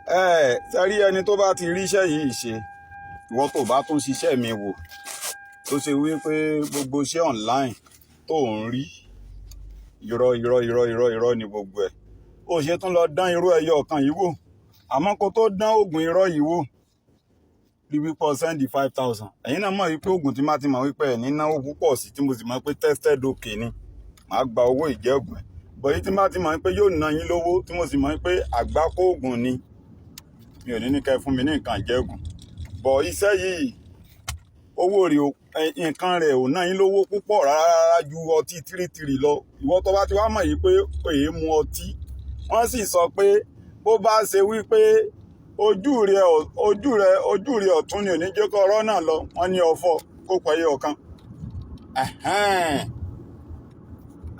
Sẹ́rí ẹni tó bá ti ríṣẹ́ yìí ṣe, ìwọ tó bá tún ṣiṣẹ́ mi wò, tó ṣe wípé gbogbo iṣẹ́ online tó ń rí irọ́ ni gbogbo ẹ̀. Ó ṣe tún lọ dán irú ẹyọ ọ̀kan yìí wò, àmọ́ kó tó dán oògùn irọ́ yìí wò, rí wípé sẹ́ndì 5,000. Ẹ̀yin náà mọ̀ wípé oògùn tí má ti mọ̀ wípé ẹ̀ ní náwó púpọ̀ sí, tí mo sì mọ̀ pé tested okay ni, màá gba owó ìjẹ́gùn ẹ̀. Bọ̀ yìí tí má ti mọ̀ wípé yóò ná yín lówó, tí mo sì mọ̀ wípé àgbákò oògùn ni, mi ò ní kẹ́ fún mi ní nǹkan ìjẹ́gùn. Bọ̀ iṣẹ́ yìí, owó rẹ̀ nǹkan rẹ̀ ò ná yín lówó púpọ̀ rárá ju ọtí 33 lọ. Ìwọ tó bá ti wá mọ̀ yìí pé èé mu ọtí, wọ́n sì sọ pé bó bá ṣe wípé ojú rẹ̀ ọ̀tún ni ò ní jẹ́ kó ọ̀rọ̀ náà lọ, wọ́n ní ọ̀fọ̀ kó pẹ̀yẹ ọ̀kan.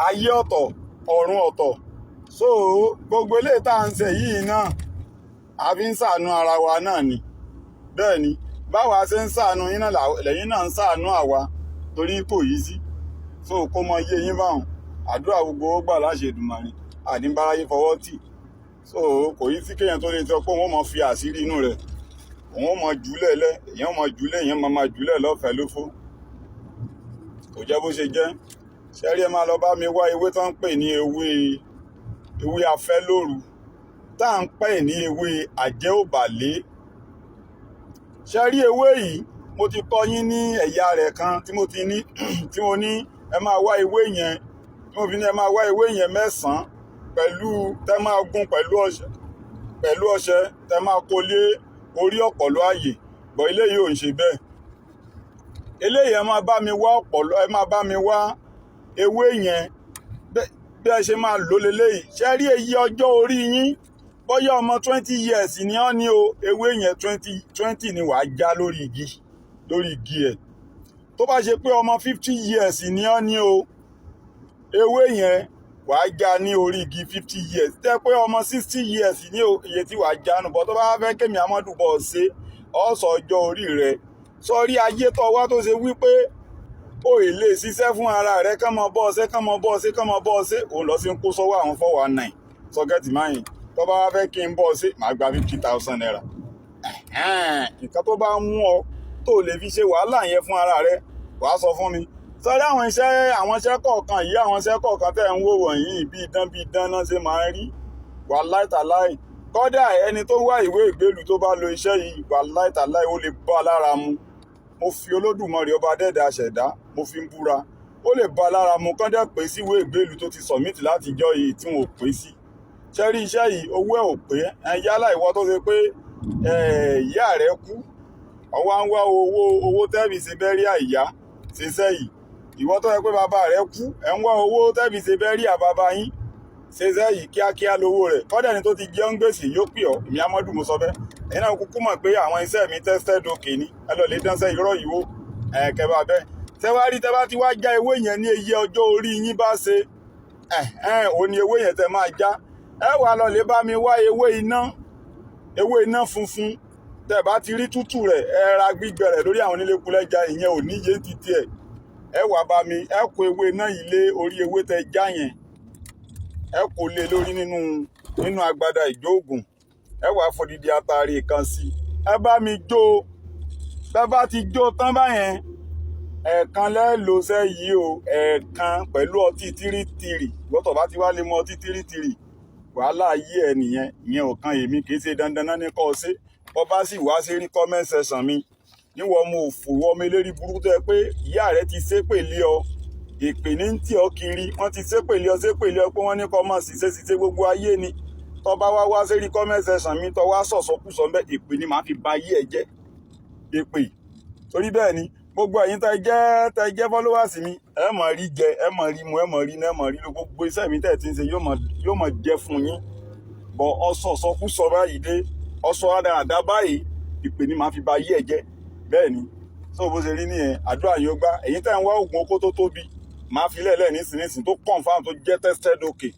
Ayé ọ̀tọ̀, ọ̀run ọ̀tọ̀. So gbogbo eléyìí tá à ń ṣe yìí náà, a fi ń ṣàánú ara wa náà ni. Bẹ́ẹ̀ ni, báwa ṣe ń ṣàánú yín náà lẹ́yìn náà ń ṣàánú àwa, torí kò yí sí. So kó mọ iye yín báwọn, àdúrà gbogbo ó gbà láṣẹ Èdùmàrè, àdínbáráyé fọwọ́ tì. So kò yí sí kéèyàn tó lè sọ pé wọ́n mọ fi àṣírí inú rẹ̀, òun mọ jùlẹ̀ lẹ̀, èèyàn mọ jùlẹ̀, èèyàn máa jùlẹ̀ lọ́fẹ̀ẹ́ lófó. Kò jẹ́ bó ṣe jẹ́. Ṣẹ́rí ẹ máa lọ bá mi wá ewé tó ń pè ní ewé afẹ́lóru, tá à ń pè ní ewé àjẹ́ òbàlé. Ṣẹ́rí ewé yìí, mo ti kọ́ yín ní ẹ̀yà rẹ̀ kan tí mo ní ẹ máa wá ewé yẹn, tí mo fi ní ẹ máa wá ewé yẹn 9 tẹ́ máa gún pẹ̀lú ọṣẹ, tẹ́ máa kó lé orí ọ̀pọ̀lọ́ ààyè. Bọ̀ eléyìí ò ń ṣe bẹ́ẹ̀. Eléyìí ẹ máa bá mi wá ẹ máa bá mi wá ewé yẹn bí ẹ ṣe máa lò leléyìí. Ṣẹ́rí èyí ọjọ́ orí yín, bóyá ọmọ 20 years ni ọ́ ní o, ewé yẹn 20 ni wàá já lórí igi ẹ̀. Tó bá ṣe pé ọmọ 50 years ni ọ́ ní o, ewé yẹn wàá já ní orí igi 50 years. Tẹ́ pé ọmọ 60 years ní o, iye tí wàá já nù. Bọ̀ tó bá fẹ́ kémi Amadu bọ̀ ṣe, ọ̀sọ̀ ọjọ́ orí rẹ̀. Sọ́rí ayé tó wá tó ṣe wípé ó lè ṣiṣẹ́ fún ara rẹ̀, kán mọ bọ́ ṣe, òun lọ sí ń kó sọ́wọ́ àwọn 419 sọ́kẹ́tì máyìn. Tó bá wá fẹ́ kí n bọ́ ṣe, màá gba 50,000 naira. Nǹkan tó bá mú ọ tó lè fi ṣe wàhálà yẹn fún ara rẹ̀, wàá sọ fún mi. Sọ́rí àwọn iṣẹ́ kọ̀ọ̀kan yìí, àwọn iṣẹ́ kọ̀ọ̀kan tẹ́ ń wò wọ̀nyí bí idán náà ṣe máa ń rí. Wàláhì tàláhì. Kódà ẹni tó wá ìwé ìgbélú tó bá lo iṣẹ́ yìí, wàláhì tàláhì, ó lè bá lára mu. Mo fi Olódùmarè ọba dẹ́ẹ̀dẹ́ aṣẹ̀dá, mo fi ń búra. Ó lè bá lára mu kán dẹ̀ pé sí ìwé ìgbélú tó ti submit láti jọ́ yìí tí wọn ò pé sí. Ṣẹ́rí iṣẹ́ yìí, owó ẹ̀ ò pé. Yálà ìwọ tó ṣe pé ìyá rẹ̀ kú, ọwọ́ ń wá owó tẹ́bì ṣe bẹ́ríà ìyá ṣiṣẹ́ yìí. Ìwọ tó ṣe pé bàbá rẹ̀ kú, ẹ̀ ń wá owó tẹ́bì ṣe bẹ́ríà bàbá yín ṣiṣẹ́ yìí, kíákíá lówó rẹ̀. Kọ́dà ni tó ti jẹ́ ń gbèsè yóò pè ọ́, èmi Amadu mo sọ bẹ́ẹ̀. Ẹ̀yin náà kúkú mọ̀ pé àwọn iṣẹ́ mi tested okay ni, ẹ lọ lè dánṣẹ́ irọ́ yìí wò, kẹba bẹ́ẹ̀. Tẹ́ bá ti wá já ewé yẹn ní iye ọjọ́ orí yín bá ṣe, òun ni ewé yẹn tẹ́ máa já. Ẹ wá lọ lè bá mi wá ewé iná funfun. Tẹ́ bá ti rí tútù rẹ̀, ẹ ra gbígbẹ rẹ̀ lórí àwọn onílékulẹ́ja, ìyẹn ò níye títí ẹ̀. Ẹ wá bá mi, ẹ kó ewé iná yìí lé orí ewé tẹ́ já yẹn. Ẹ kó lé lórí nínú agbada ìjóògùn. Ẹ wá fòdìdí atare kan sí. Ẹ bá mi jó. Bẹ́ bá ti jó tán báyẹn, ẹ̀ẹ̀kan lẹ́ẹ̀lò ṣẹ́ yìí o, ẹ̀ẹ̀kan pẹ̀lú ọtí 33. Gbọ́tọ̀ bá ti wá lè mọ ọtí 33. Wàhálà ayé ẹ nìyẹn, ìyẹn ò kan èmi, kì í ṣe dandan náà ní kọ́ ṣe. Bọ́ bá sì wá sí rí comment section mi, níwọ̀n mo fò wọ́n mi lérí burúkú tó yẹ pé ìyá rẹ ti ṣépè lé ọ. Èpè ní ń tì ọ́ kiri, wọ́n ti ṣépè lé ọ pé wọ́n ní kọ́ mọ̀ ṣiṣẹ́ gbogbo ayé ni. Tó bá wá sí rí comment section mi, tó wá sọ̀sọ́kùsọ ńbẹ̀, èpè ni màá fi ba ayé ẹ jẹ́. Èpè. Torí bẹ́ẹ̀ ni, gbogbo ẹ̀yin tẹ́ jẹ́ followers mi, ẹ máa rí jẹ, ẹ máa rí mu, ẹ máa rí ná, ẹ máa rí lo. Gbogbo iṣẹ́ mi tẹ́ ti ń ṣe yóò máa jẹ́ fún yín. Bọ̀ ọ̀sọ̀sọ́kùsọ báyìí dé, ọ̀sọ̀ àdá báyìí, èpè ni màá fi ba ayé ẹ jẹ́. Bẹ́ẹ̀ ni. So bó ṣe rí nìyẹn, àdúrà yóò gbà. Ẹ̀yin tẹ́ ń wá oògùn okó tó tóbi, màá fi lẹ́lẹ̀ nísinsìnyí tó confirm tó jẹ́ tested okay.